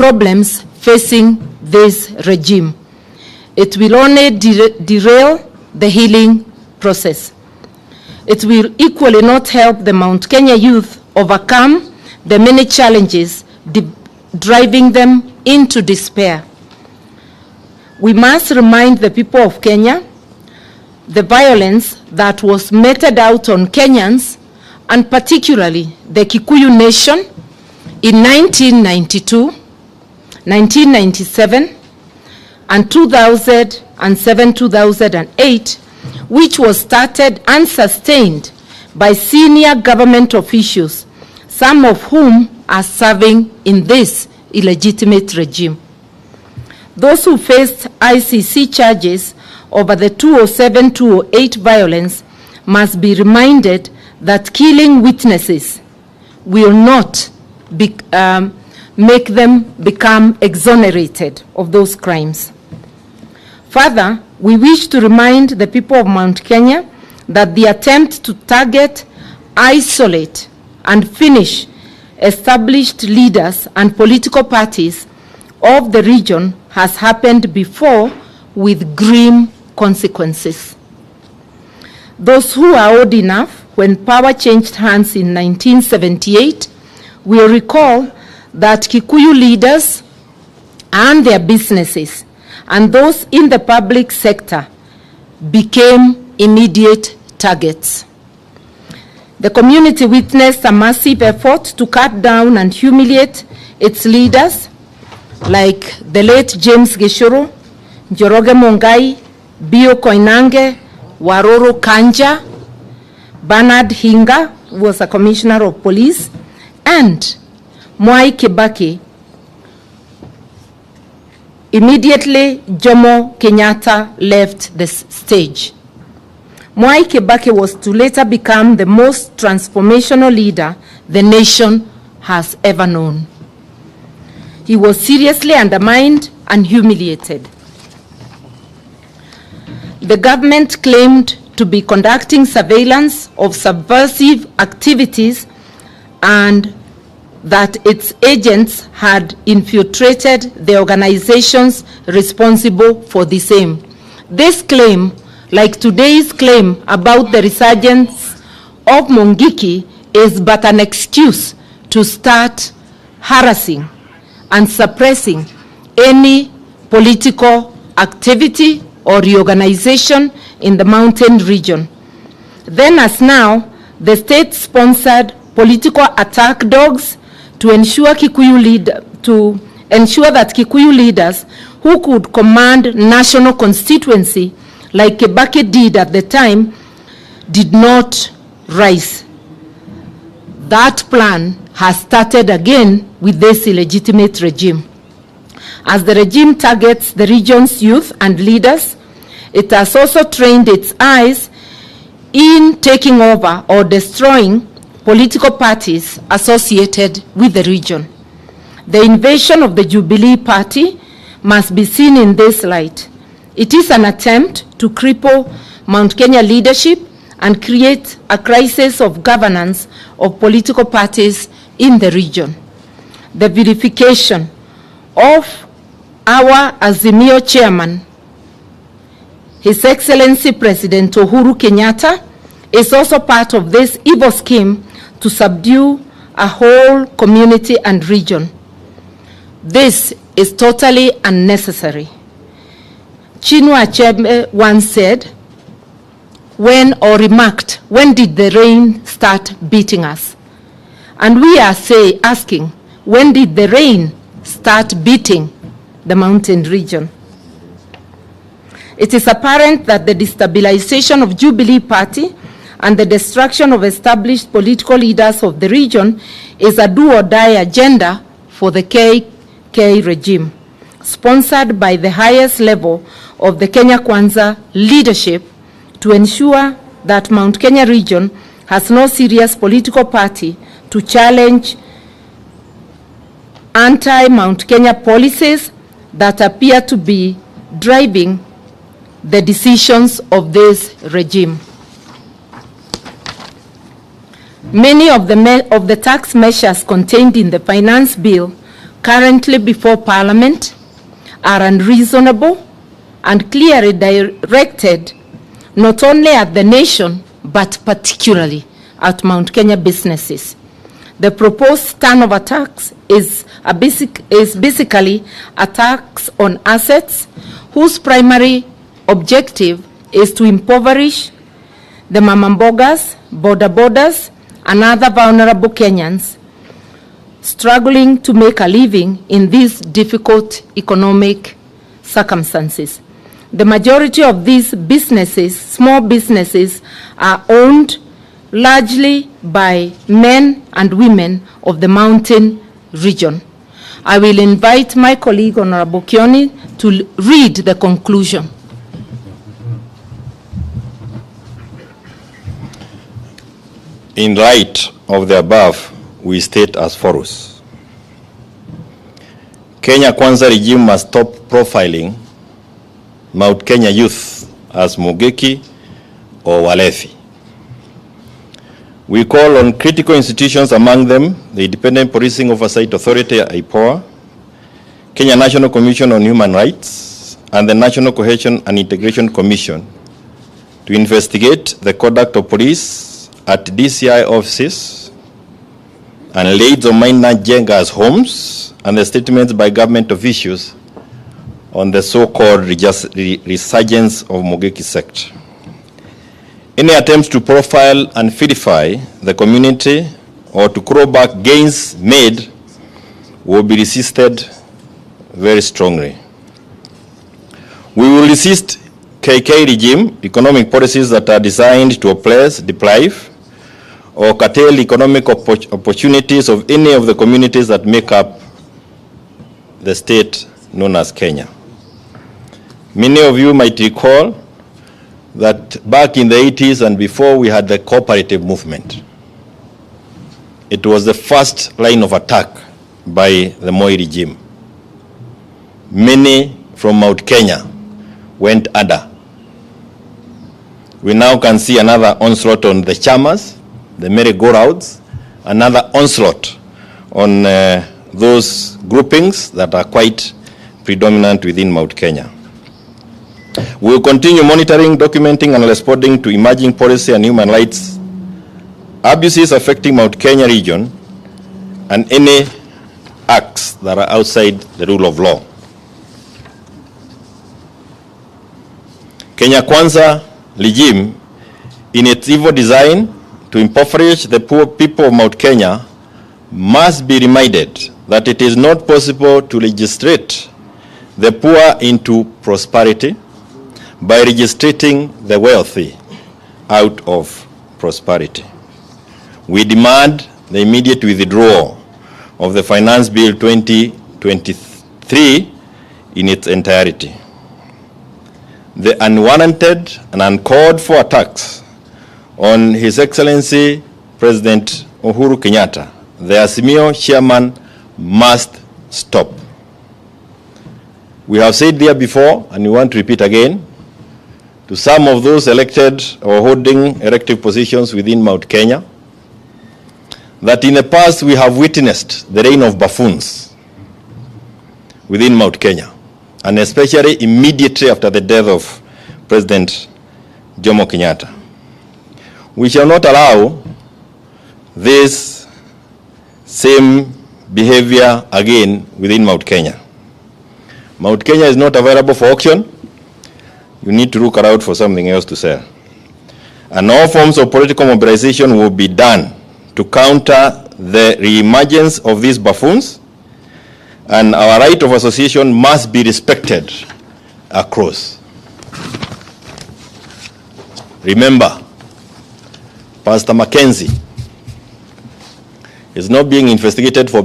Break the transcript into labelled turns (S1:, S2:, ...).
S1: problems facing this regime. It will only derail the healing process. It will equally not help the Mount Kenya youth overcome the many challenges driving them into despair. We must remind the people of Kenya the violence that was meted out on Kenyans, and particularly the Kikuyu nation, in 1992, 1997, and 2007-2008, which was started and sustained by senior government officials, some of whom are serving in this illegitimate regime. Those who faced ICC charges over the 2007-2008 violence must be reminded that killing witnesses will not make them become exonerated of those crimes. Further, we wish to remind the people of Mount Kenya that the attempt to target, isolate, and finish established leaders and political parties of the region has happened before with grim consequences. Those who are old enough when power changed hands in 1978 will recall that Kikuyu leaders and their businesses and those in the public sector became immediate targets. The community witnessed a massive effort to cut down and humiliate its leaders, like the late James Gishuru, Njoroge Mongai, Bio Koinange, Waroro Kanja, Bernard Hinga, who was a commissioner of police, and Mwai Kibaki. Immediately, Jomo Kenyatta left the stage. Mwai Kibaki was to later become the most transformational leader the nation has ever known. He was seriously undermined and humiliated. The government claimed to be conducting surveillance of subversive activities and that its agents had infiltrated the organizations responsible for the same. This claim, like today's claim about the resurgence of Mungiki, is but an excuse to start harassing and suppressing any political activity or reorganization in the mountain region. Then as now, the state-sponsored political attack dogs to ensure that Kikuyu leaders who could command national constituency, like Kibaki did at the time, did not rise. That plan has started again with this illegitimate regime. As the regime targets the region's youth and leaders, it has also trained its eyes in taking over or destroying political parties associated with the region. The invasion of the Jubilee Party must be seen in this light. It is an attempt to cripple Mount Kenya leadership and create a crisis of governance of political parties in the region. The verification of our Azimio chairman, His Excellency President Uhuru Kenyatta, is also part of this evil scheme to subdue a whole community and region. This is totally unnecessary. Chinua Achebe once said, remarked, when did the rain start beating us? And we are asking, when did the rain start beating the mountain region? It is apparent that the destabilization of Jubilee Party and the destruction of established political leaders of the region is a do-or-die agenda for the KK regime, sponsored by the highest level of the Kenya Kwanza leadership to ensure that Mount Kenya region has no serious political party to challenge anti-Mount Kenya policies that appear to be driving the decisions of this regime. Many of the tax measures contained in the finance bill currently before Parliament are unreasonable and clearly directed not only at the nation, but particularly at Mount Kenya businesses. The proposed turnover tax is basically a tax on assets whose primary objective is to impoverish the mamambogas, bodabodas, and other vulnerable Kenyans struggling to make a living in these difficult economic circumstances. The majority of these businesses, small businesses, are owned largely by men and women of the mountain region. I will invite my colleague, Honorable Kioni, to read the conclusion.
S2: In light of the above, we state as follows. Kenya Kwanza regime must stop profiling Mount Kenya youth as Mungiki or Walefi. We call on critical institutions, among them the Independent Policing Oversight Authority, IPOA, Kenya National Commission on Human Rights, and the National Cohesion and Integration Commission to investigate the conduct of police at DCI offices and raids on minor Jenga's homes, and the statements by government officials on the so-called resurgence of Mungiki sect. Any attempts to profile and vilify the community or to claw back gains made will be resisted very strongly. We will resist KK regime economic policies that are designed to oppress, deprive, or curtail economic opportunities of any of the communities that make up the state known as Kenya. Many of you might recall that back in the 80s and before, we had the cooperative movement. It was the first line of attack by the Moi regime. Many from Mount Kenya went under. We now can see another onslaught on the chamas, the merry-go-rounds, another onslaught on those groupings that are quite predominant within Mount Kenya. We will continue monitoring, documenting, and responding to emerging policy and human rights abuses affecting Mount Kenya region and any acts that are outside the rule of law. Kenya Kwanza regime, in its evil design to impoverish the poor people of Mount Kenya, must be reminded that it is not possible to legislate the poor into prosperity by registrating the wealthy out of prosperity. We demand the immediate withdrawal of the Finance Bill 2023 in its entirety. The unwarranted and uncalled for attacks on His Excellency President Uhuru Kenyatta, the Azimio chairman, must stop. We have said there before, and we want to repeat again, to some of those elected or holding elective positions within Mount Kenya, that in the past we have witnessed the reign of buffoons within Mount Kenya, and especially immediately after the death of President Jomo Kenyatta. We shall not allow this same behavior again within Mount Kenya. Mount Kenya is not available for auction. You need to look around for something else to sell. And all forms of political mobilization will be done to counter the reemergence of these buffoons, and our right of association must be respected across. Remember, Pastor Mackenzie is not being investigated for